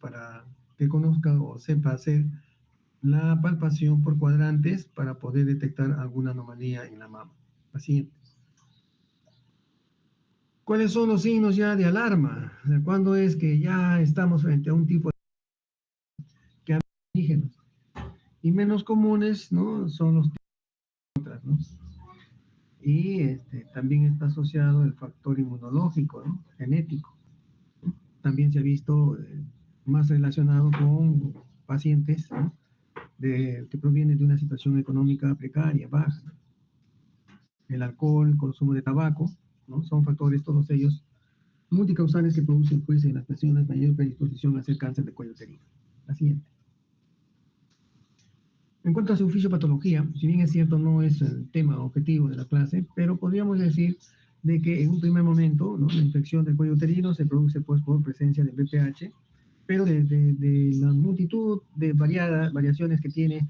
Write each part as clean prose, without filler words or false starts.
para que conozca o sepa hacer la palpación por cuadrantes para poder detectar alguna anomalía en la mama. La siguiente. ¿Cuáles son los signos ya de alarma? ¿Cuándo es que ya estamos frente a un tipo de cancerígenos? Y menos comunes, ¿no? Son los otras, ¿no? Y también está asociado el factor inmunológico, ¿no? Genético. También se ha visto más relacionado con pacientes, ¿no? Que provienen de una situación económica precaria, baja. El alcohol, el consumo de tabaco, ¿no? Son factores, todos ellos, multicausales que producen, pues, en las personas mayor predisposición a hacer cáncer de cuello uterino. La siguiente. En cuanto a su fisiopatología, si bien es cierto no es el tema objetivo de la clase, pero podríamos decir de que en un primer momento, ¿no? La infección del cuello uterino se produce, pues, por presencia de BPH, pero de la multitud de variaciones que tiene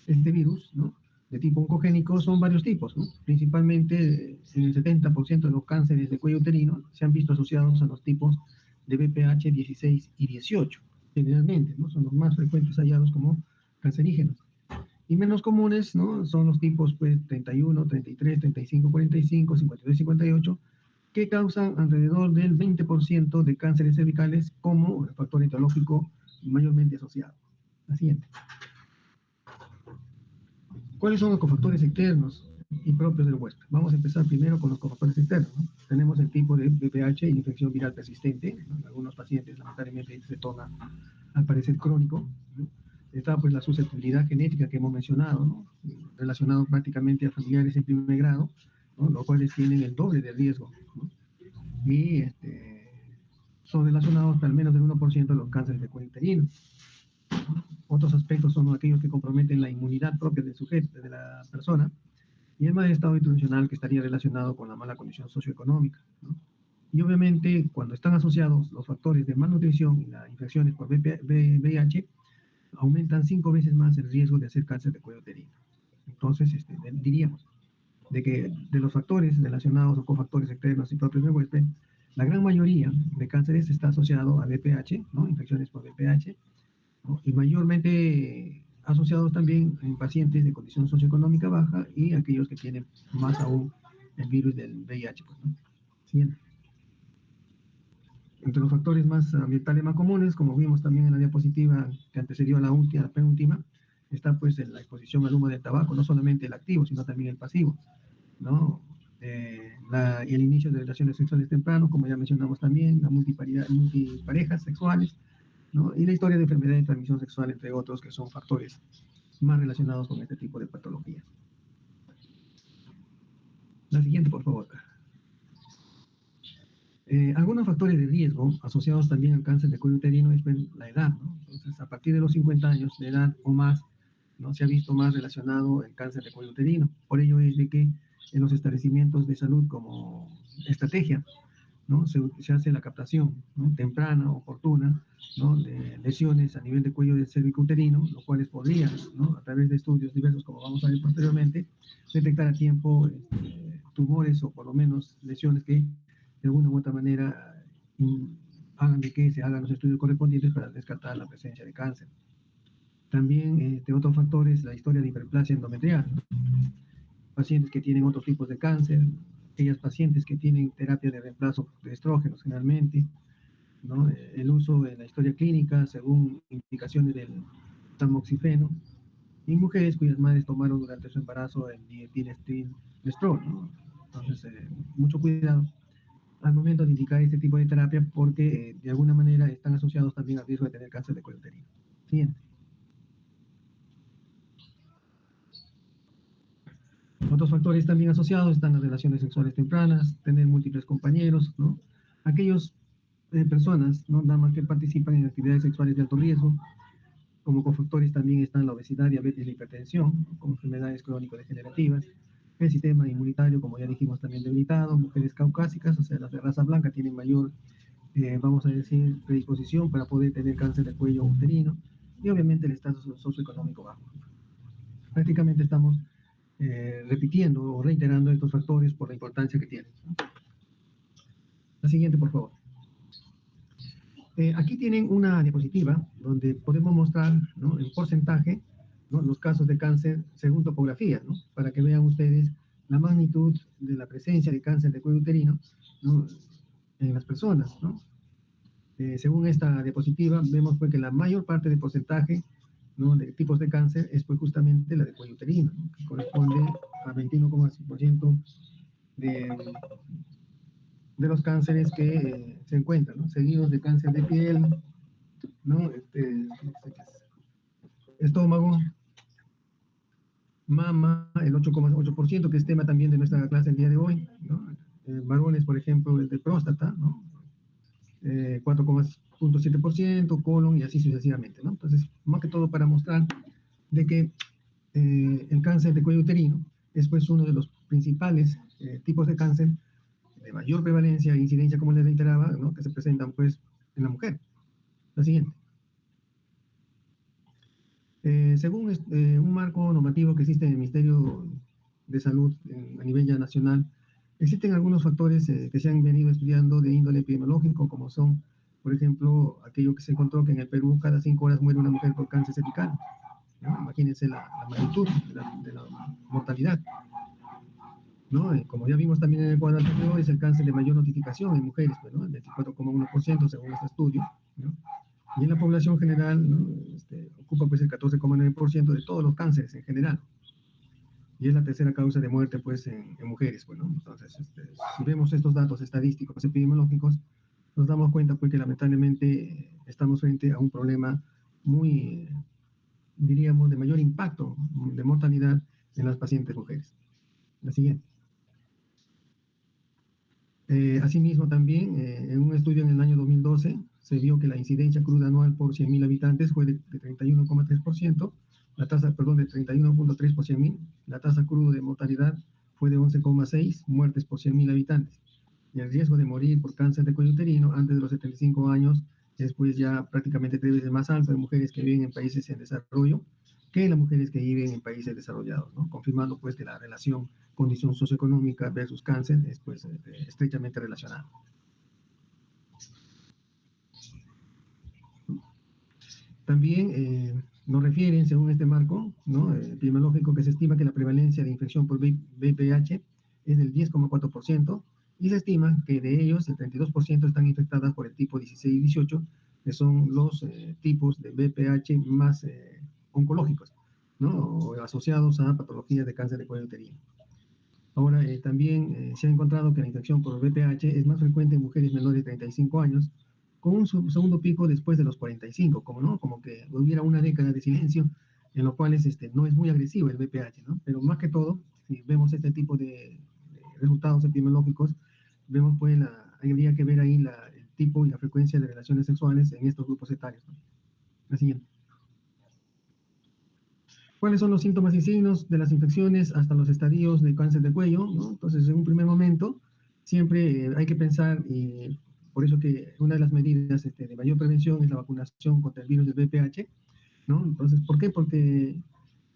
este virus, ¿no? De tipo oncogénico, son varios tipos, ¿no? Principalmente en el 70% de los cánceres de cuello uterino se han visto asociados a los tipos de BPH 16 y 18, generalmente, ¿no? Son los más frecuentes hallados como cancerígenos. Y menos comunes, ¿no? Son los tipos, pues, 31, 33, 35, 45, 52, 58, que causan alrededor del 20% de cánceres cervicales como factor etiológico mayormente asociado. La siguiente. ¿Cuáles son los cofactores externos y propios del huésped? Vamos a empezar primero con los cofactores externos, ¿no? Tenemos el tipo de BPH, infección viral persistente, ¿no? En algunos pacientes lamentablemente se torna al parecer crónico, ¿no? Está, pues, la susceptibilidad genética que hemos mencionado, ¿no? Relacionado prácticamente a familiares en primer grado, ¿no? Los cuales tienen el doble de riesgo, ¿no? Y son relacionados al menos del 1% de los cánceres de cuello uterino. Otros aspectos son aquellos que comprometen la inmunidad propia del sujeto, de la persona, y el mal estado nutricional, que estaría relacionado con la mala condición socioeconómica, ¿no? Y obviamente, cuando están asociados los factores de malnutrición y las infecciones por VIH, aumentan 5 veces más el riesgo de hacer cáncer de cuello uterino. Entonces, diríamos de que de los factores relacionados o cofactores externos y propios del huésped, la gran mayoría de cánceres está asociado a VPH, ¿no? Infecciones por VPH, ¿no? Y mayormente asociados también en pacientes de condición socioeconómica baja y aquellos que tienen más aún el virus del VIH, pues, ¿no? Siguiente. Entre los factores más ambientales más comunes, como vimos también en la diapositiva que antecedió a la penúltima, está, pues, en la exposición al humo del tabaco, no solamente el activo, sino también el pasivo, ¿no? Y el inicio de relaciones sexuales tempranos, como ya mencionamos también, la multiparejas sexuales, ¿no? Y la historia de enfermedad de transmisión sexual, entre otros, que son factores más relacionados con este tipo de patologías. La siguiente, por favor. Algunos factores de riesgo asociados también al cáncer de cuello uterino es, pues, la edad, ¿no? Entonces, a partir de los 50 años de edad o más, ¿no? Se ha visto más relacionado el cáncer de cuello uterino. Por ello es de que en los establecimientos de salud, como estrategia, ¿no? Se hace la captación, ¿no? Temprana, oportuna, ¿no? De lesiones a nivel de cuello del cervicuterino, los cuales podrían, ¿no? A través de estudios diversos, como vamos a ver posteriormente, detectar a tiempo tumores o por lo menos lesiones que de alguna u otra manera hagan de que se hagan los estudios correspondientes para descartar la presencia de cáncer. También, de otros factores, la historia de hiperplasia endometrial, ¿no? Pacientes que tienen otros tipos de cáncer, aquellas pacientes que tienen terapia de reemplazo de estrógenos generalmente, ¿no? El uso de la historia clínica según indicaciones del tamoxifeno, y mujeres cuyas madres tomaron durante su embarazo el dietilestilbestrol, ¿no? Entonces, mucho cuidado al momento de indicar este tipo de terapia porque de alguna manera están asociados también al riesgo de tener cáncer de cuello uterino. Siguiente. Otros factores también asociados están las relaciones sexuales tempranas, tener múltiples compañeros, ¿no? Aquellos personas, ¿no? Damas que participan en actividades sexuales de alto riesgo. Como cofactores también están la obesidad, diabetes, la hipertensión, ¿no? Como enfermedades crónico-degenerativas. El sistema inmunitario, como ya dijimos, también debilitado. Mujeres caucásicas, o sea, las de raza blanca, tienen mayor, vamos a decir, predisposición para poder tener cáncer de cuello uterino. Y obviamente el estatus socioeconómico bajo. Prácticamente estamos repitiendo o reiterando estos factores por la importancia que tienen, ¿no? La siguiente, por favor. Aquí tienen una diapositiva donde podemos mostrar, ¿no?, en porcentaje, ¿no?, los casos de cáncer según topografía, ¿no?, para que vean ustedes la magnitud de la presencia de cáncer de cuello uterino, ¿no?, en las personas, ¿no? Según esta diapositiva, vemos pues que la mayor parte del porcentaje, ¿no?, de tipos de cáncer es pues justamente la de cuello uterino, ¿no?, que corresponde a 21,5% de, de los cánceres que se encuentran, ¿no?, seguidos de cáncer de piel, ¿no? Estómago, mama, el 8,8%, que es tema también de nuestra clase el día de hoy, ¿no? Varones, por ejemplo, el de próstata, ¿no? 4,7%, colon y así sucesivamente, ¿no? Entonces, más que todo para mostrar de que el cáncer de cuello uterino es pues uno de los principales tipos de cáncer de mayor prevalencia e incidencia, como les reiteraba, ¿no?, que se presentan pues en la mujer. La siguiente. Según un marco normativo que existe en el Ministerio de Salud a nivel ya nacional, existen algunos factores que se han venido estudiando de índole epidemiológico, como son, por ejemplo, aquello que se encontró que en el Perú cada 5 horas muere una mujer por cáncer cervical, ¿no? Imagínense la magnitud de la mortalidad, ¿no? Como ya vimos también en el cuadro anterior, es el cáncer de mayor notificación en mujeres, pues, ¿no?, el 24,1% según este estudio, ¿no? Y en la población general, ¿no?, ocupa pues el 14,9% de todos los cánceres en general. Y es la tercera causa de muerte pues en mujeres, bueno. Entonces, si vemos estos datos estadísticos epidemiológicos, nos damos cuenta pues que lamentablemente estamos frente a un problema muy, diríamos, de mayor impacto de mortalidad en las pacientes mujeres. La siguiente. Asimismo, también, en un estudio en el año 2012, se vio que la incidencia cruda anual por 100.000 habitantes fue de 31,3%, la tasa, perdón, de 31,3 por 100.000, la tasa cruda de mortalidad fue de 11,6 muertes por 100.000 habitantes. Y el riesgo de morir por cáncer de cuello uterino antes de los 75 años es pues ya prácticamente 3 veces más alto en mujeres que viven en países en desarrollo que en las mujeres que viven en países desarrollados, ¿no?, confirmando pues que la relación condición socioeconómica versus cáncer es pues estrechamente relacionada. También nos refieren, según este marco, ¿no?, epidemiológico, que se estima que la prevalencia de infección por VPH es del 10,4% y se estima que de ellos el 32% están infectadas por el tipo 16 y 18, que son los tipos de VPH más oncológicos, ¿no?, o asociados a patologías de cáncer de cuello uterino. Ahora, también se ha encontrado que la infección por VPH es más frecuente en mujeres menores de 35 años, con un segundo pico después de los 45, como, ¿no?, como que hubiera una década de silencio, en los cuales no es muy agresivo el VPH, ¿no? Pero más que todo, si vemos este tipo de resultados epidemiológicos, vemos pues habría que ver ahí el tipo y la frecuencia de relaciones sexuales en estos grupos etarios, ¿no? La siguiente. ¿Cuáles son los síntomas y signos de las infecciones hasta los estadios de cáncer de cuello, ¿no? Entonces, en un primer momento, siempre hay que pensar, y por eso que una de las medidas de mayor prevención es la vacunación contra el virus del VPH, ¿no? Entonces, ¿por qué? Porque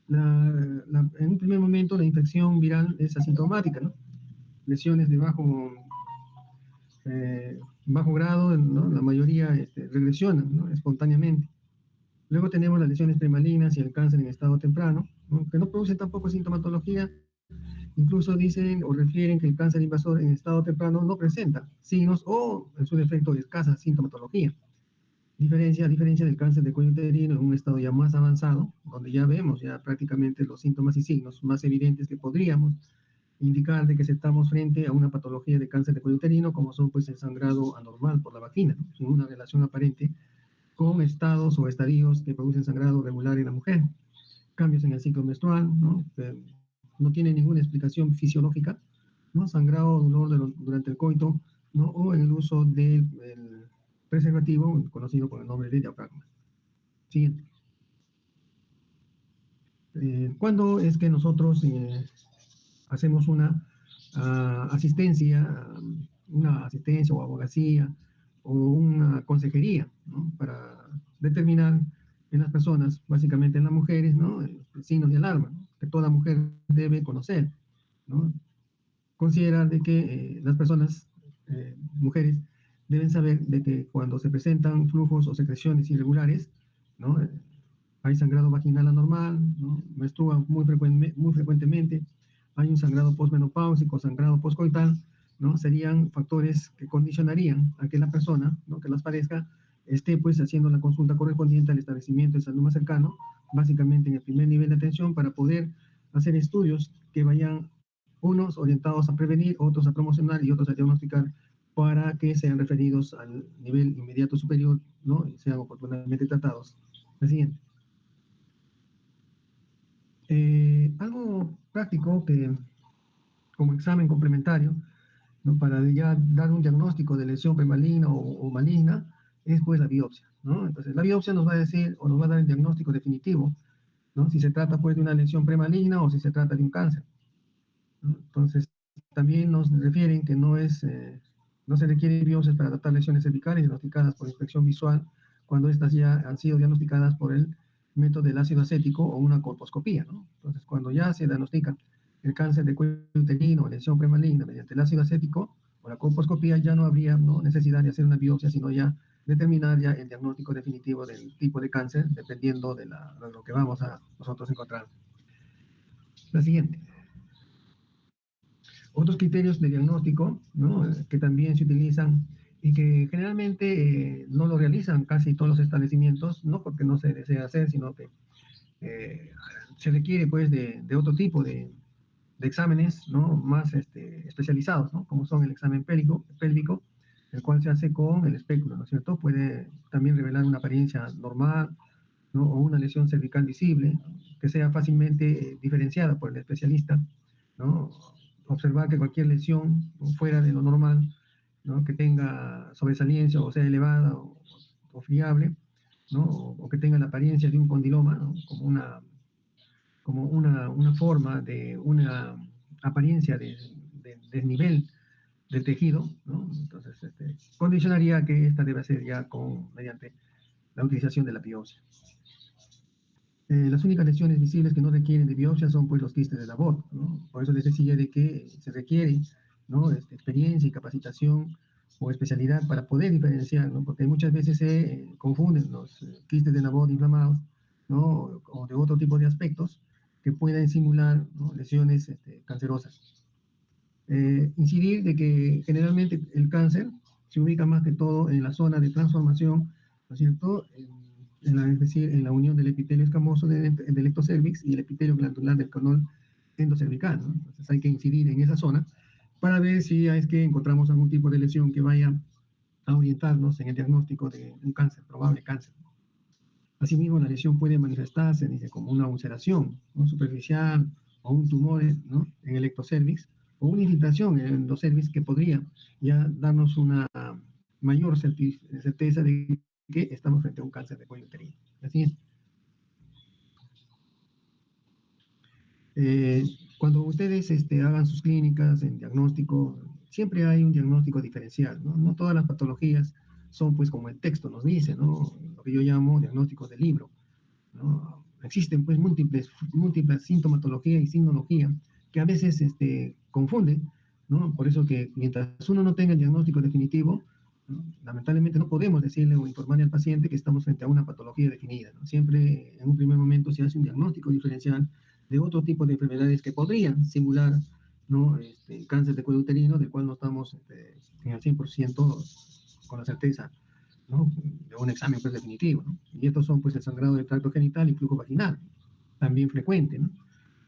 en un primer momento la infección viral es asintomática, ¿no? Lesiones de bajo grado, ¿no?, la mayoría regresionan, ¿no?, espontáneamente. Luego tenemos las lesiones premalignas y el cáncer en estado temprano, ¿no?, que no producen tampoco sintomatología. Incluso dicen o refieren que el cáncer invasor en estado temprano no presenta signos o, en su defecto, escasa sintomatología. A diferencia del cáncer de cuello uterino en un estado ya más avanzado, donde ya vemos ya prácticamente los síntomas y signos más evidentes que podríamos indicar de que estamos frente a una patología de cáncer de cuello uterino, como son pues el sangrado anormal por la vagina, ¿no?, sin una relación aparente con estados o estadios que producen sangrado regular en la mujer, cambios en el ciclo menstrual, ¿no?, no tiene ninguna explicación fisiológica, ¿no?, sangrado o dolor durante el coito, ¿no?, o en el uso del preservativo conocido con el nombre de diafragma. Siguiente. ¿Cuándo es que nosotros hacemos una asistencia o abogacía o una consejería, ¿no?, para determinar en las personas, básicamente en las mujeres, ¿no?, signos de alarma, ¿no?, que toda mujer debe conocer, ¿no? Considerar de que las personas, mujeres, deben saber de que cuando se presentan flujos o secreciones irregulares, ¿no? Hay sangrado vaginal anormal, ¿no? Menstrua muy frecuentemente, hay un sangrado posmenopáusico, sangrado poscoital, ¿no? Serían factores que condicionarían a que la persona, ¿no? Que las padezca, esté pues haciendo la consulta correspondiente al establecimiento de salud más cercano, básicamente en el primer nivel de atención, para poder hacer estudios que vayan unos orientados a prevenir, otros a promocionar y otros a diagnosticar, para que sean referidos al nivel inmediato superior, ¿no? Y sean oportunamente tratados. La siguiente. Algo práctico que como examen complementario, ¿no? Para ya dar un diagnóstico de lesión premaligna o maligna, es pues la biopsia, ¿no? Entonces la biopsia nos va a decir o nos va a dar el diagnóstico definitivo, ¿no? Si se trata pues de una lesión premaligna o si se trata de un cáncer, ¿no? Entonces también nos refieren que no se requiere biopsias para tratar lesiones cervicales diagnosticadas por inspección visual cuando estas ya han sido diagnosticadas por el método del ácido acético o una colposcopía, ¿no? Entonces, cuando ya se diagnostica el cáncer de cuello uterino o lesión premaligna mediante el ácido acético o la colposcopía, ya no habría, ¿no?, necesidad de hacer una biopsia, sino ya determinar ya el diagnóstico definitivo del tipo de cáncer, dependiendo de lo que vamos a nosotros encontrar. La siguiente. Otros criterios de diagnóstico, ¿no?, que también se utilizan y que generalmente no lo realizan casi todos los establecimientos, no porque no se desea hacer, sino que se requiere pues de otro tipo de exámenes, ¿no?, más especializados, ¿no?, como son el examen pélvico, el cual se hace con el espéculo, ¿no es cierto? Puede también revelar una apariencia normal, ¿no?, o una lesión cervical visible, que sea fácilmente diferenciada por el especialista, ¿no? Observar que cualquier lesión fuera de lo normal, ¿no?, que tenga sobresaliencia o sea elevada o fiable, ¿no?, o que tenga la apariencia de un condiloma, ¿no?, como una forma de una apariencia de desnivel del tejido, ¿no? Entonces, condicionaría que esta debe ser ya mediante la utilización de la biopsia. Las únicas lesiones visibles que no requieren de biopsia son pues los quistes de labor, ¿no? Por eso les decía de que se requiere, ¿no?, experiencia y capacitación o especialidad para poder diferenciar, ¿no? Porque muchas veces se confunden los quistes de labor inflamados, ¿no?, o de otro tipo de aspectos que pueden simular, ¿no?, lesiones cancerosas. Incidir de que generalmente el cáncer se ubica más que todo en la zona de transformación, ¿no es cierto?, es decir, en la unión del epitelio escamoso del ectocervix y el epitelio glandular del canal endocervical, ¿no? Entonces hay que incidir en esa zona para ver si es que encontramos algún tipo de lesión que vaya a orientarnos en el diagnóstico de un cáncer, probable cáncer. Asimismo, la lesión puede manifestarse, dice, como una ulceración, ¿no?, superficial, o un tumor, ¿no?, en el ectocervix, o una infiltración en el endocervix, que podría ya darnos una mayor certeza de que estamos frente a un cáncer de cuello uterino. Así es. Cuando ustedes hagan sus clínicas en diagnóstico, siempre hay un diagnóstico diferencial, ¿no? No todas las patologías son pues como el texto nos dice, ¿no?, lo que yo llamo diagnósticos de libro, ¿no? Existen pues múltiples sintomatología y signología que a veces confunden, ¿no? Por eso que mientras uno no tenga el diagnóstico definitivo, ¿no?, lamentablemente no podemos decirle o informarle al paciente que estamos frente a una patología definida, ¿no? Siempre en un primer momento se hace un diagnóstico diferencial de otro tipo de enfermedades que podrían simular, ¿no?, cáncer de cuello uterino, del cual no estamos en el 100% con la certeza, ¿no?, de un examen pues definitivo, ¿no? Y estos son pues el sangrado del tracto genital y flujo vaginal, también frecuente, ¿no?,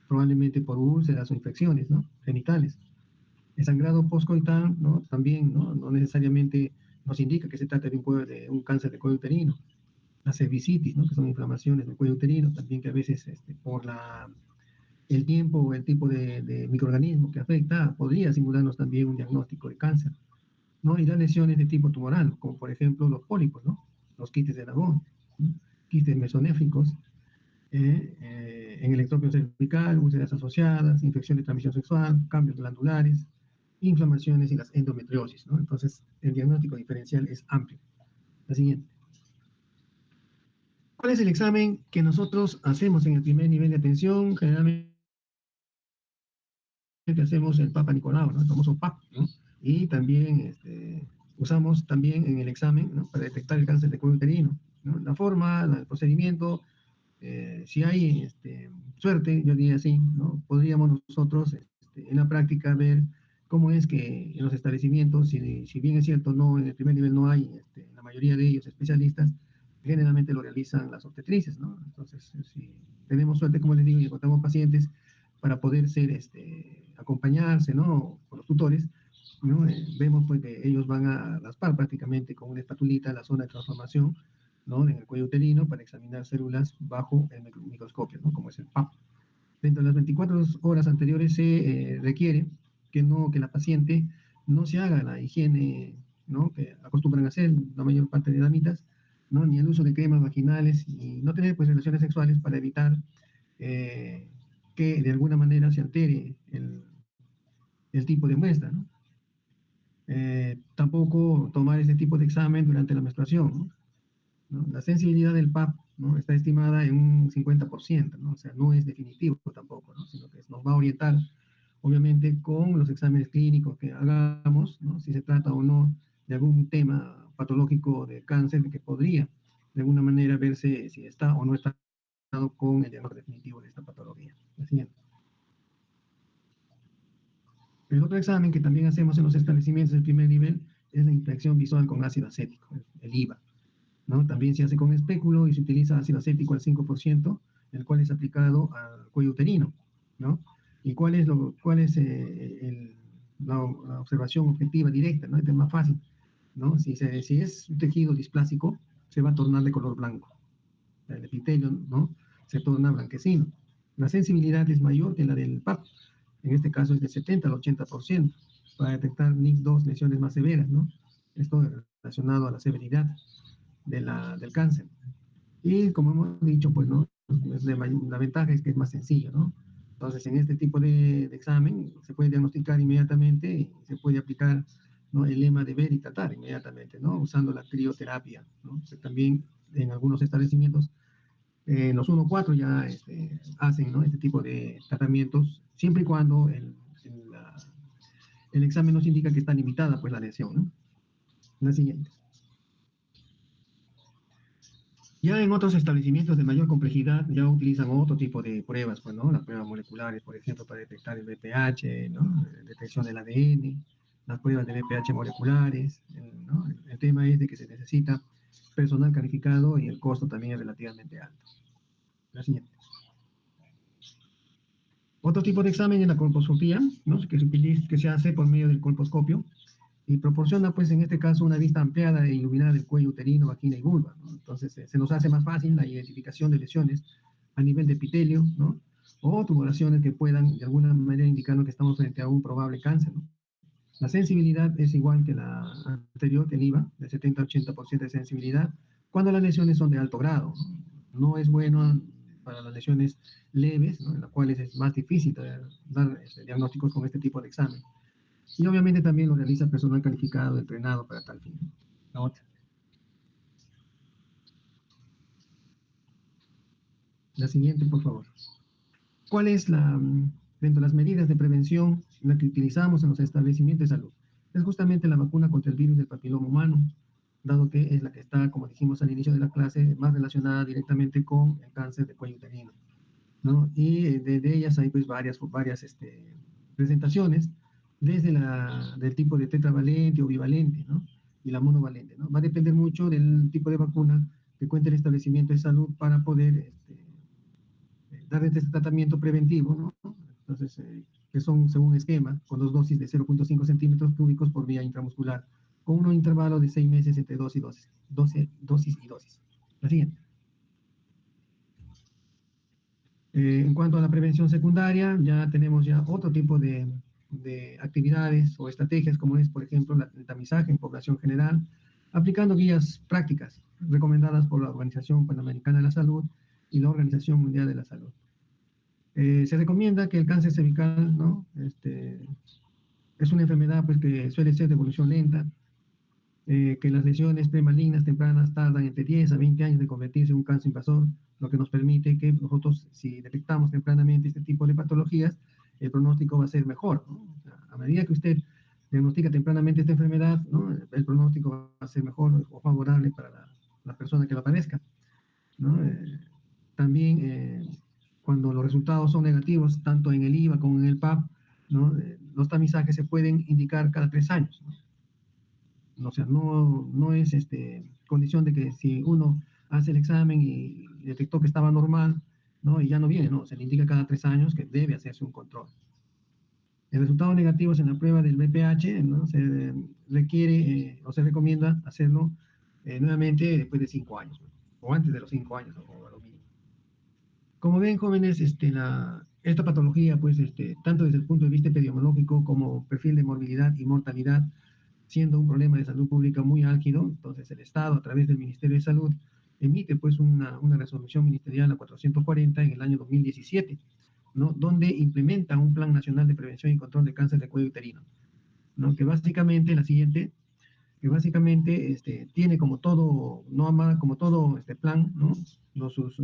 probablemente por úlceras o infecciones, ¿no?, genitales. El sangrado postcoital, ¿no?, también, no necesariamente nos indica que se trata de un cáncer de cuello uterino. La cervicitis, ¿no?, que son inflamaciones del cuello uterino, también que a veces por el tiempo o el tipo de microorganismo que afecta, podría simularnos también un diagnóstico de cáncer, ¿no? Y las lesiones de tipo tumoral, como por ejemplo los pólipos, ¿no?, los quistes de Lagón, ¿no?, quistes mesonéfricos, en el ectopio cervical, úlceras asociadas, infección de transmisión sexual, cambios glandulares, inflamaciones y las endometriosis, ¿no? Entonces, el diagnóstico diferencial es amplio. La siguiente. ¿Cuál es el examen que nosotros hacemos en el primer nivel de atención? Generalmente hacemos el Papa Nicolau, ¿no?, el famoso PAP, ¿no? Y también usamos también en el examen, ¿no?, para detectar el cáncer de cuello uterino, ¿no? La forma, el procedimiento, si hay suerte, yo diría así, ¿no?, podríamos nosotros en la práctica ver cómo es que en los establecimientos, si bien es cierto, no, en el primer nivel no hay, la mayoría de ellos especialistas, generalmente lo realizan las obstetrices, ¿no? Entonces, si tenemos suerte, como les digo, y encontramos pacientes para poder ser, acompañarse, ¿no?, con los tutores, ¿no? Vemos pues que ellos van a raspar prácticamente con una espatulita la zona de transformación, ¿no?, en el cuello uterino para examinar células bajo el microscopio, ¿no?, como es el PAP. Dentro de las 24 horas anteriores se requiere que la paciente no se haga la higiene, ¿no?, que acostumbran a hacer la mayor parte de damitas, ¿no?, ni el uso de cremas vaginales y no tener pues relaciones sexuales para evitar eh, que de alguna manera se altere el tipo de muestra, ¿no? Tampoco tomar este tipo de examen durante la menstruación, ¿no? ¿No? La sensibilidad del PAP, ¿no?, está estimada en un 50%, ¿no? O sea, no es definitivo tampoco, ¿no?, sino que nos va a orientar, obviamente, con los exámenes clínicos que hagamos, ¿no?, si se trata o no de algún tema patológico de cáncer que podría, de alguna manera, verse si está o no está con el diagnóstico definitivo de esta patología. La siguiente. El otro examen que también hacemos en los establecimientos del primer nivel es la inspección visual con ácido acético, el IVA, ¿no? También se hace con espéculo y se utiliza ácido acético al 5%, el cual es aplicado al cuello uterino, ¿no? ¿Y cuál es la observación objetiva directa, ¿no? Este es más fácil, ¿no? Si es un tejido displásico, se va a tornar de color blanco. El epitelio, ¿no?, se torna blanquecino. La sensibilidad es mayor que la del PAP, en este caso es de 70 al 80%, para detectar NIC2, lesiones más severas, ¿no? Esto relacionado a la severidad del cáncer. Y como hemos dicho, pues, ¿no?, la ventaja es que es más sencillo, ¿no? Entonces, en este tipo de examen se puede diagnosticar inmediatamente y se puede aplicar, ¿no?, el lema de ver y tratar inmediatamente, ¿no?, usando la crioterapia, ¿no? Que también en algunos establecimientos, los 1-4 ya hacen, ¿no?, este tipo de tratamientos, siempre y cuando el examen nos indica que está limitada pues la lesión, ¿no? La siguiente. Ya en otros establecimientos de mayor complejidad ya utilizan otro tipo de pruebas, pues, ¿no? Las pruebas moleculares, por ejemplo, para detectar el VPH, ¿no?, detección del ADN, las pruebas de VPH moleculares, ¿no? El tema es de que se necesita personal calificado y el costo también es relativamente alto. La siguiente. Otro tipo de examen es la colposcopía, ¿no?, que se hace por medio del colposcopio y proporciona, pues, en este caso, una vista ampliada e iluminada del cuello uterino, vagina y vulva, ¿no? Entonces, se nos hace más fácil la identificación de lesiones a nivel de epitelio, ¿no?, o tumoraciones que puedan, de alguna manera, indicarnos que estamos frente a un probable cáncer, ¿no? La sensibilidad es igual que la anterior, que el IVA, de 70 a 80% de sensibilidad, cuando las lesiones son de alto grado. No es bueno para las lesiones leves, ¿no?, en las cuales es más difícil dar diagnósticos con este tipo de examen. Y obviamente también lo realiza personal calificado, entrenado para tal fin. La otra. La siguiente, por favor. ¿Cuál es dentro de las medidas de prevención, la que utilizamos en los establecimientos de salud? Es justamente la vacuna contra el virus del papiloma humano, dado que es la que está, como dijimos al inicio de la clase, más relacionada directamente con el cáncer de cuello uterino, ¿no? Y de ellas hay pues varias presentaciones, desde del tipo de tetravalente o bivalente, ¿no?, y la monovalente, ¿no? Va a depender mucho del tipo de vacuna que cuente el establecimiento de salud para poder dar este tratamiento preventivo, ¿no? Entonces, que son según esquema, con dos dosis de 0.5 centímetros cúbicos por vía intramuscular, con un intervalo de 6 meses entre dosis y dosis. Dosis y dosis. La siguiente. En cuanto a la prevención secundaria, ya tenemos ya otro tipo de actividades o estrategias, como es, por ejemplo, el tamizaje en población general, aplicando guías prácticas recomendadas por la Organización Panamericana de la Salud y la Organización Mundial de la Salud. Se recomienda que el cáncer cervical, ¿no?, es una enfermedad pues, que suele ser de evolución lenta, que las lesiones premalignas tempranas tardan entre 10 a 20 años de convertirse en un cáncer invasor, lo que nos permite que nosotros, si detectamos tempranamente este tipo de patologías, el pronóstico va a ser mejor, ¿no? O sea, a medida que usted diagnostica tempranamente esta enfermedad, ¿no? El pronóstico va a ser mejor o favorable para la persona que lo padezca, ¿no? También cuando los resultados son negativos, tanto en el IVA como en el PAP, ¿no? Los tamizajes se pueden indicar cada 3 años, ¿no? O sea, no es condición de que si uno hace el examen y detectó que estaba normal, ¿no? Y ya no viene, no, se le indica cada 3 años que debe hacerse un control. El resultado negativo en la prueba del BPH, ¿no? Se requiere o se recomienda hacerlo nuevamente después de 5 años, ¿no? O antes de los 5 años, o a lo mínimo. Como ven, jóvenes, esta patología, pues, tanto desde el punto de vista epidemiológico como perfil de morbilidad y mortalidad, siendo un problema de salud pública muy álgido, entonces el Estado, a través del Ministerio de Salud, emite pues una resolución ministerial, la 440, en el año 2017, ¿no? Donde implementa un Plan Nacional de Prevención y Control de Cáncer de Cuello Uterino, ¿no? Que básicamente, la siguiente, que básicamente tiene como todo, no como todo este plan, ¿no? Sus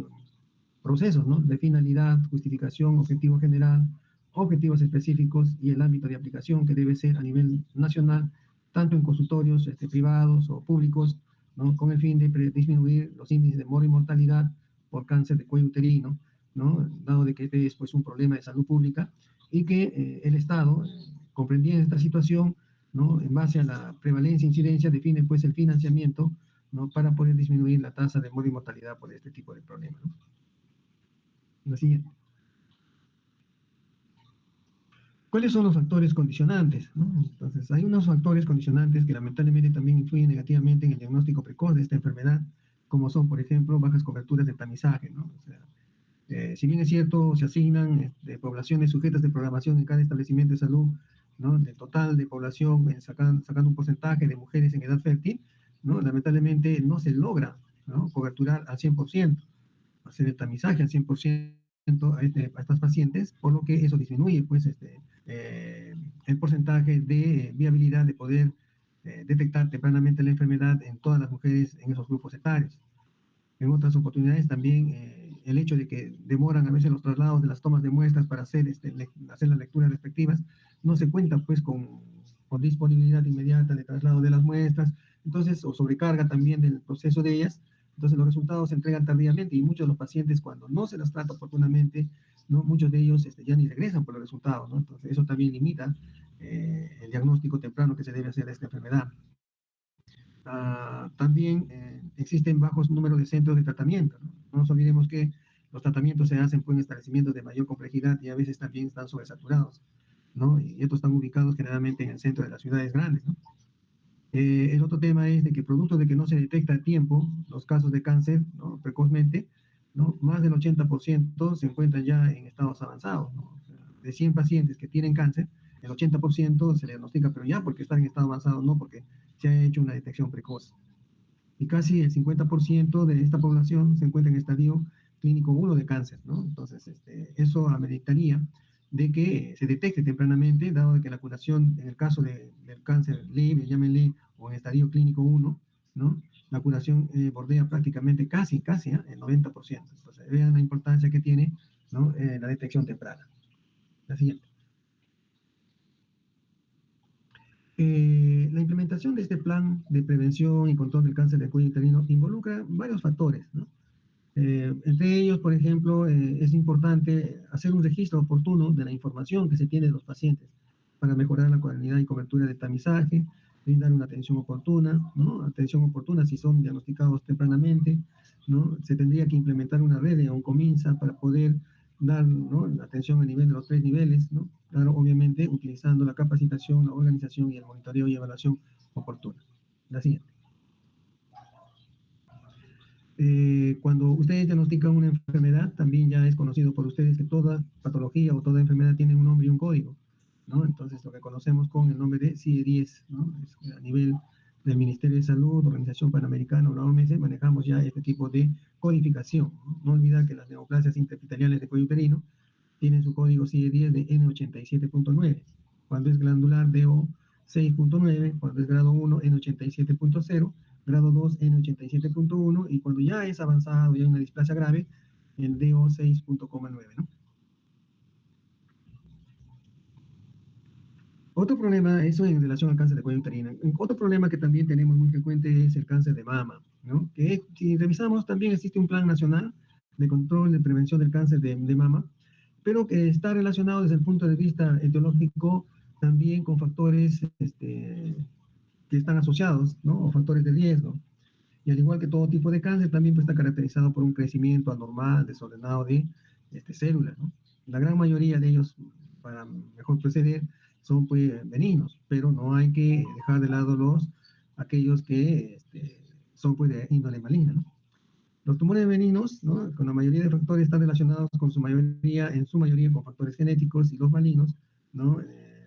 procesos, ¿no? De finalidad, justificación, objetivo general, objetivos específicos y el ámbito de aplicación que debe ser a nivel nacional, tanto en consultorios privados o públicos, ¿no? Con el fin de disminuir los índices de mortalidad por cáncer de cuello uterino, ¿no? Dado de que este es pues un problema de salud pública y que el Estado, comprendiendo esta situación, ¿no? En base a la prevalencia e incidencia, define pues el financiamiento, ¿no? Para poder disminuir la tasa de mortalidad por este tipo de problemas, ¿no? La siguiente. ¿Cuáles son los factores condicionantes? ¿No? Entonces, hay unos factores condicionantes que lamentablemente también influyen negativamente en el diagnóstico precoz de esta enfermedad, como son, por ejemplo, bajas coberturas de tamizaje, ¿no? O sea, si bien es cierto, se asignan poblaciones sujetas de programación en cada establecimiento de salud, ¿no? Del total de población, sacando un porcentaje de mujeres en edad fértil, ¿no? Lamentablemente no se logra, ¿no? Coberturar al 100%, hacer el tamizaje al 100% a estas pacientes, por lo que eso disminuye pues, el porcentaje de viabilidad de poder detectar tempranamente la enfermedad en todas las mujeres en esos grupos etarios. En otras oportunidades también el hecho de que demoran a veces los traslados de las tomas de muestras para hacer las lecturas respectivas, no se cuenta pues con disponibilidad inmediata de traslado de las muestras, entonces, o sobrecarga también del proceso de ellas, entonces los resultados se entregan tardíamente y muchos de los pacientes cuando no se las trata oportunamente, ¿no? Muchos de ellos ya ni regresan por los resultados, ¿no? Entonces eso también limita el diagnóstico temprano que se debe hacer de esta enfermedad. También existen bajos números de centros de tratamiento, ¿no? No nos olvidemos que los tratamientos se hacen pues, en establecimientos de mayor complejidad y a veces también están sobresaturados, ¿no? Y estos están ubicados generalmente en el centro de las ciudades grandes, ¿no? El otro tema es de que producto de que no se detecta a tiempo los casos de cáncer, ¿no? Precozmente, ¿no? Más del 80% se encuentran ya en estados avanzados, ¿no? O sea, de 100 pacientes que tienen cáncer, el 80% se le diagnostica, pero ya porque están en estado avanzado, no porque se ha hecho una detección precoz. Y casi el 50% de esta población se encuentra en estadio clínico 1 de cáncer, ¿no? Entonces, eso ameritaría de que se detecte tempranamente, dado que la curación, en el caso del cáncer leve, llámenle, o en estadio clínico 1, ¿no? La curación bordea prácticamente casi el 90%. Entonces, vean la importancia que tiene, ¿no? La detección temprana. La siguiente. La implementación de este plan de prevención y control del cáncer de cuello uterino involucra varios factores, ¿no? Entre ellos, por ejemplo, es importante hacer un registro oportuno de la información que se tiene de los pacientes para mejorar la calidad y cobertura del tamizaje, brindar una atención oportuna, ¿no? Atención oportuna si son diagnosticados tempranamente, ¿no? Se tendría que implementar una red de Oncominsa para poder dar, ¿no? La atención a nivel de los 3 niveles, ¿no? Claro, obviamente utilizando la capacitación, la organización y el monitoreo y evaluación oportuna. La siguiente. Cuando ustedes diagnostican una enfermedad, también ya es conocido por ustedes que toda patología o toda enfermedad tiene un nombre y un código, ¿no? Entonces, lo que conocemos con el nombre de CIE-10, ¿no? Es a nivel del Ministerio de Salud, Organización Panamericana o la OMS, manejamos ya este tipo de codificación, ¿no? No olvidar que las neoplasias intraepiteliales de cuello uterino tienen su código CIE-10 de N87.9, cuando es glandular DO6.9, cuando es grado 1 N87.0, grado 2 N87.1 y cuando ya es avanzado, ya hay una displasia grave, el DO6.9, ¿no? Otro problema, eso en relación al cáncer de cuello uterino. Otro problema que también tenemos muy frecuente es el cáncer de mama, ¿no? Que si revisamos también existe un plan nacional de control de prevención del cáncer de mama, pero que está relacionado desde el punto de vista etiológico también con factores que están asociados, ¿no? O factores de riesgo. Y al igual que todo tipo de cáncer, también pues, está caracterizado por un crecimiento anormal, desordenado de células, ¿no? La gran mayoría de ellos, para mejor proceder, son pues benignos, pero no hay que dejar de lado aquellos que son pues de índole maligna, ¿no? Los tumores benignos, ¿no? Con la mayoría de factores están relacionados en su mayoría con factores genéticos, y los malignos, ¿no?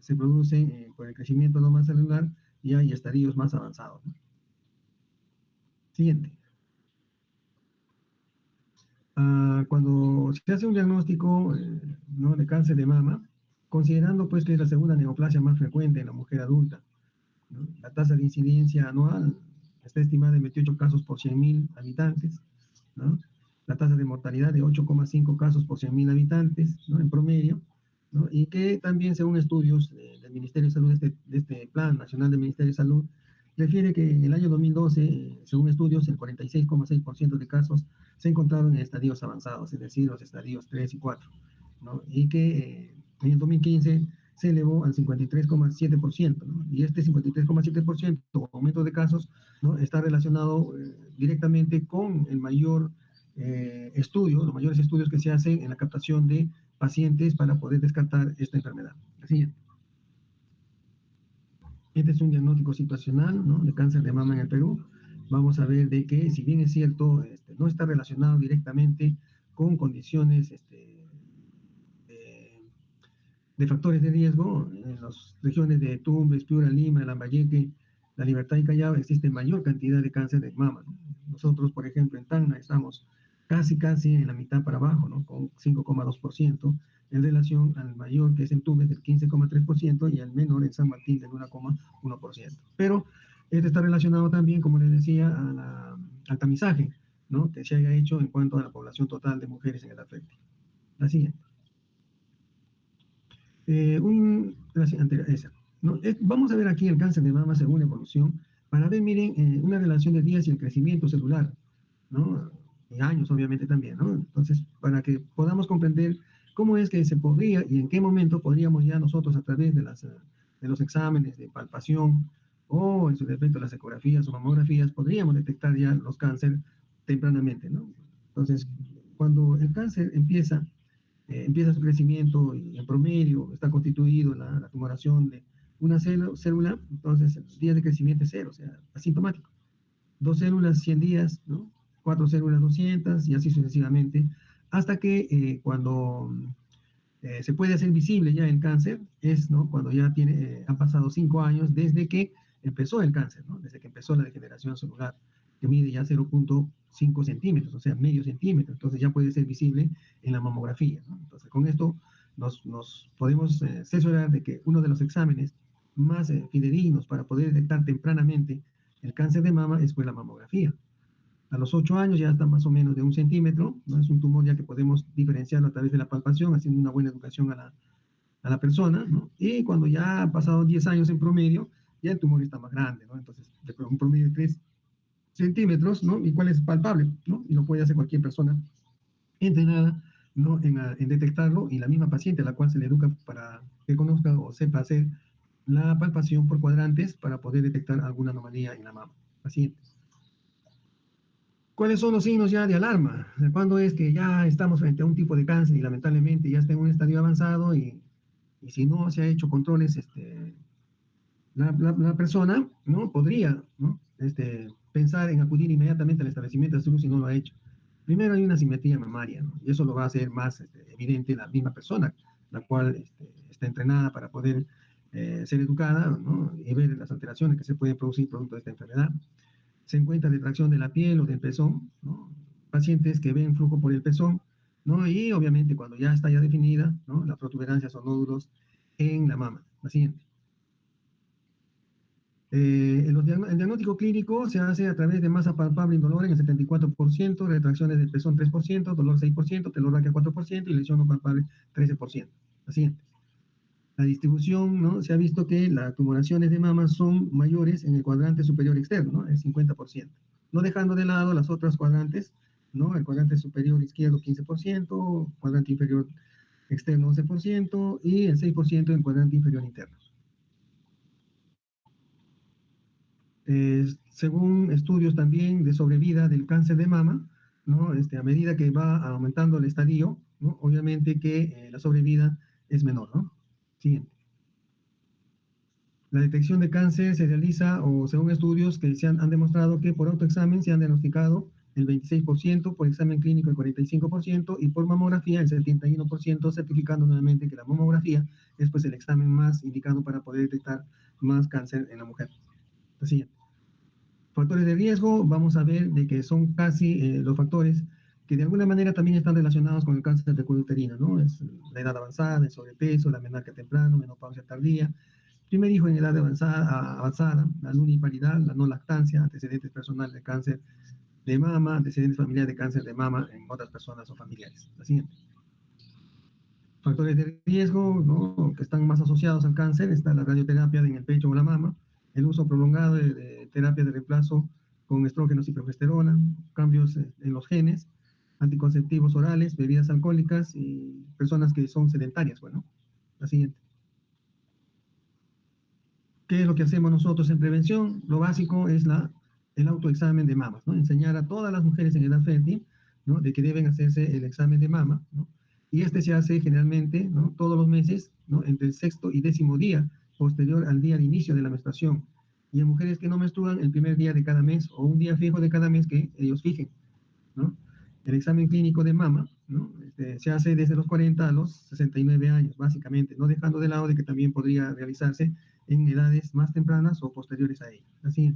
Se producen por el crecimiento normal celular y hay estadios más avanzados, ¿no? Siguiente. Cuando se hace un diagnóstico, ¿no? de cáncer de mama, considerando pues que es la segunda neoplasia más frecuente en la mujer adulta, ¿no? La tasa de incidencia anual está estimada en 28 casos por 100.000 habitantes, ¿no? La tasa de mortalidad de 8,5 casos por 100.000 habitantes, ¿no? En promedio, ¿no? Y que también según estudios del Ministerio de Salud, de este Plan Nacional del Ministerio de Salud, refiere que en el año 2012, según estudios, el 46,6% de casos se encontraron en estadios avanzados, es decir, los estadios 3 y 4, ¿no? Y que en el 2015 se elevó al 53,7%, ¿no? Y este 53,7% aumento de casos, ¿no? Está relacionado directamente con el mayor los mayores estudios que se hacen en la captación de pacientes para poder descartar esta enfermedad. Así, este es un diagnóstico situacional, ¿no? De cáncer de mama en el Perú. Vamos a ver de que, si bien es cierto, no está relacionado directamente con condiciones de, de factores de riesgo, en las regiones de Tumbes, Piura, Lima, Lambayeque, La Libertad y Callao existe mayor cantidad de cáncer de mama, ¿no? Nosotros, por ejemplo, en Tacna estamos casi en la mitad para abajo, ¿no? Con 5,2% en relación al mayor, que es en Tumbes, del 15,3%, y al menor en San Martín del 1,1%. Pero esto está relacionado también, como les decía, al tamizaje, ¿no? Que se haya hecho en cuanto a la población total de mujeres en el afecto. La siguiente. Esa, ¿no? Vamos a ver aquí el cáncer de mama según la evolución, para ver, miren, una relación de días y el crecimiento celular, ¿no? Y años, obviamente, también, ¿no? Entonces, para que podamos comprender cómo es que se podría y en qué momento podríamos ya nosotros, a través de los exámenes de palpación o, en su defecto, las ecografías o mamografías, podríamos detectar ya los cánceres tempranamente, ¿no? Entonces, cuando el cáncer empieza su crecimiento y en promedio está constituido la tumoración de una célula, entonces los días de crecimiento es cero, o sea, asintomático. Dos células, 100 días, ¿no? Cuatro células, 200, y así sucesivamente, hasta que cuando se puede hacer visible ya el cáncer, es, ¿no? Cuando ya han pasado 5 años desde que empezó el cáncer, ¿no? Desde que empezó la degeneración celular, que mide ya 0,5 centímetros, o sea, medio centímetro, entonces ya puede ser visible en la mamografía, ¿no? Entonces, con esto nos podemos asesorar de que uno de los exámenes más fidedignos para poder detectar tempranamente el cáncer de mama es pues la mamografía. A los 8 años ya está más o menos de 1 centímetro, ¿no? Es un tumor ya que podemos diferenciarlo a través de la palpación, haciendo una buena educación a la persona, ¿no? Y cuando ya han pasado 10 años en promedio, ya el tumor está más grande, ¿no? Entonces, un promedio de 3 centímetros, ¿no? Y cuál es palpable, ¿no? Y lo puede hacer cualquier persona entrenada, ¿no? En detectarlo, y la misma paciente a la cual se le educa para que conozca o sepa hacer la palpación por cuadrantes para poder detectar alguna anomalía en la mama. Paciente. ¿Cuáles son los signos ya de alarma? ¿Cuándo es que ya estamos frente a un tipo de cáncer y lamentablemente ya está en un estadio avanzado, y si no se ha hecho controles, la persona, ¿no? Podría, ¿no? Pensar en acudir inmediatamente al establecimiento de salud si no lo ha hecho? Primero hay una asimetría mamaria, ¿no? Y eso lo va a hacer más evidente la misma persona, la cual está entrenada para poder ser educada, ¿no? Y ver las alteraciones que se pueden producir producto de esta enfermedad. Se encuentra detracción de la piel o del pezón, ¿no? Pacientes que ven flujo por el pezón, ¿no? Y obviamente cuando ya está ya definida, ¿no? Las protuberancias o nódulos en la mama. La siguiente. El diagnóstico clínico se hace a través de masa palpable indolora en el 74%, retracciones del pezón 3%, dolor 6%, telorraquia 4% y lesión no palpable 13%. La siguiente. La distribución, ¿no? Se ha visto que las tumoraciones de mama son mayores en el cuadrante superior externo, ¿no? El 50%. No dejando de lado las otras cuadrantes, ¿no? El cuadrante superior izquierdo 15%, cuadrante inferior externo 11% y el 6% en cuadrante inferior interno. Según estudios también de sobrevida del cáncer de mama, ¿no? A medida que va aumentando el estadio, ¿no? Obviamente que la sobrevida es menor, ¿no? Siguiente. La detección de cáncer se realiza, o según estudios que han demostrado que por autoexamen se han diagnosticado el 26%, por examen clínico el 45% y por mamografía el 71%, certificando nuevamente que la mamografía es pues el examen más indicado para poder detectar más cáncer en la mujer. La siguiente. Factores de riesgo, vamos a ver de que son casi los factores que de alguna manera también están relacionados con el cáncer de cuello uterino, ¿no? Es la edad avanzada, el sobrepeso, la menarquia temprano, menopausia tardía, primer hijo en edad avanzada, la nulliparidad, la no lactancia, antecedentes personales de cáncer de mama, antecedentes familiares de cáncer de mama en otras personas o familiares. La siguiente. Factores de riesgo, ¿no? Que están más asociados al cáncer, está la radioterapia en el pecho o la mama, el uso prolongado de terapia de reemplazo con estrógenos y progesterona, cambios en los genes, anticonceptivos orales, bebidas alcohólicas y personas que son sedentarias. Bueno, la siguiente. ¿Qué es lo que hacemos nosotros en prevención? Lo básico es el autoexamen de mamas, ¿no? Enseñar a todas las mujeres en edad fértil, ¿no? De que deben hacerse el examen de mama, ¿no? Y se hace generalmente, ¿no? Todos los meses, ¿no? Entre el sexto y décimo día, posterior al día de inicio de la menstruación. Y en mujeres que no menstruan, el primer día de cada mes o un día fijo de cada mes que ellos fijen, ¿no? El examen clínico de mama, ¿no? Se hace desde los 40 a los 69 años, básicamente, no dejando de lado de que también podría realizarse en edades más tempranas o posteriores a ello. Así,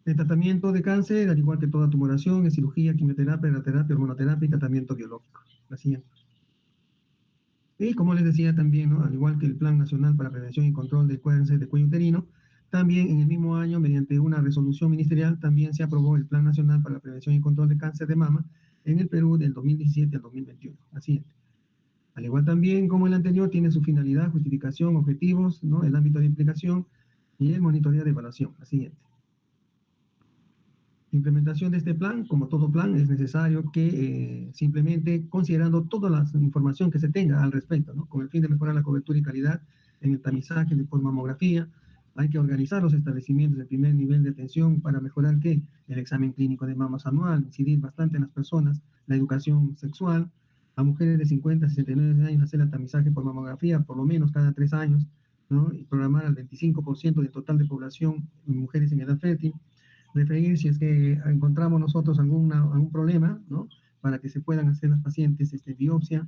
el tratamiento de cáncer, al igual que toda tumoración, es cirugía, quimioterapia, radioterapia, hormonoterapia y tratamiento biológico. La siguiente. Y como les decía también, ¿no? Al igual que el Plan Nacional para Prevención y Control del Cáncer de Cuello Uterino, también en el mismo año, mediante una resolución ministerial, también se aprobó el Plan Nacional para la Prevención y Control de Cáncer de Mama en el Perú del 2017 al 2021. Así es. Al igual también como el anterior, tiene su finalidad, justificación, objetivos, ¿no? El ámbito de implicación y el monitoreo de evaluación. La siguiente. Implementación de este plan, como todo plan, es necesario que simplemente considerando toda la información que se tenga al respecto, ¿no? Con el fin de mejorar la cobertura y calidad en el tamizaje de por mamografía, hay que organizar los establecimientos de primer nivel de atención para mejorar que el examen clínico de mamas anual, incidir bastante en las personas, la educación sexual, a mujeres de 50 a 69 años hacer el tamizaje por mamografía por lo menos cada 3 años, ¿no? Y programar al 25% del total de población mujeres en edad fértil, referir si es que encontramos nosotros algún problema, ¿no? Para que se puedan hacer las pacientes biopsia,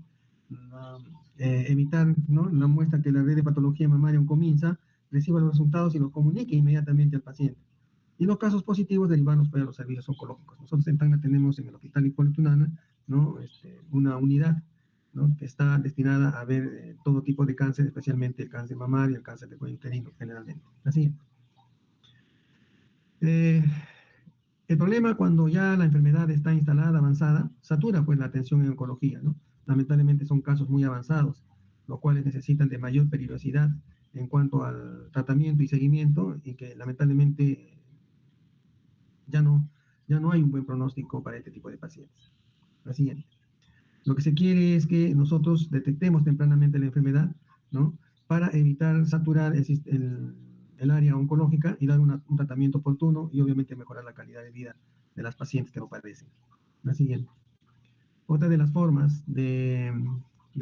evitar, ¿no? La muestra que la red de patología mamaria comienza, reciba los resultados y los comunique inmediatamente al paciente. Y los casos positivos derivarlos para los servicios oncológicos. Nosotros en Tacna tenemos en el Hospital Hipólito Unanue, ¿no? Una unidad, ¿no? Que está destinada a ver todo tipo de cáncer, especialmente el cáncer mamario y el cáncer de cuello uterino generalmente. Así. Eh, el problema cuando ya la enfermedad está instalada, avanzada, satura pues la atención en oncología, ¿no? Lamentablemente son casos muy avanzados, los cuales necesitan de mayor peligrosidad en cuanto al tratamiento y seguimiento y que lamentablemente ya no, ya no hay un buen pronóstico para este tipo de pacientes. La siguiente. Lo que se quiere es que nosotros detectemos tempranamente la enfermedad, ¿no? Para evitar saturar el área oncológica y dar un tratamiento oportuno y obviamente mejorar la calidad de vida de las pacientes que lo padecen. La siguiente. Otra de las formas de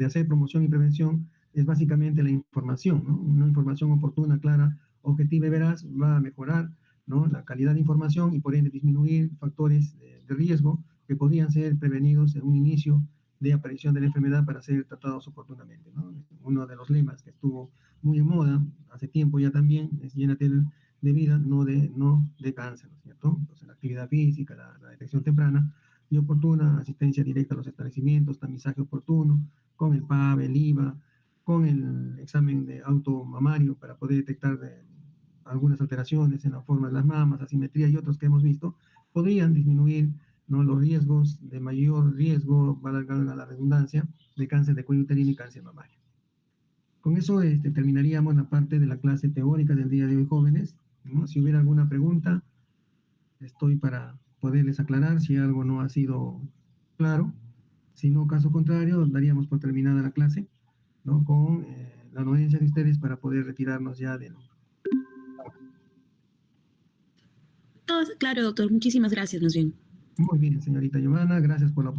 hacer promoción y prevención es básicamente la información, ¿no? Una información oportuna, clara, objetiva y veraz va a mejorar, ¿no? La calidad de información y por ende disminuir factores de riesgo que podrían ser prevenidos en un inicio de aparición de la enfermedad para ser tratados oportunamente, ¿no? Uno de los lemas que estuvo muy en moda hace tiempo ya también es llénate de vida, no de cáncer, ¿no es cierto? Entonces la actividad física, la detección temprana y oportuna, asistencia directa a los establecimientos, tamizaje oportuno, con el PAB, el IVA, con el examen de automamario para poder detectar algunas alteraciones en la forma de las mamas, asimetría y otros que hemos visto, podrían disminuir, ¿no? Los riesgos de mayor riesgo, valga la redundancia, de cáncer de cuello uterino y cáncer mamario. Con eso terminaríamos la parte de la clase teórica del día de hoy, jóvenes, ¿no? Si hubiera alguna pregunta, estoy para poderles aclarar si algo no ha sido claro. Si no, caso contrario, daríamos por terminada la clase, ¿no? Con la anuencia de ustedes para poder retirarnos ya de... Todo claro, doctor. Muchísimas gracias, más bien. Muy bien, señorita Giovanna, gracias por la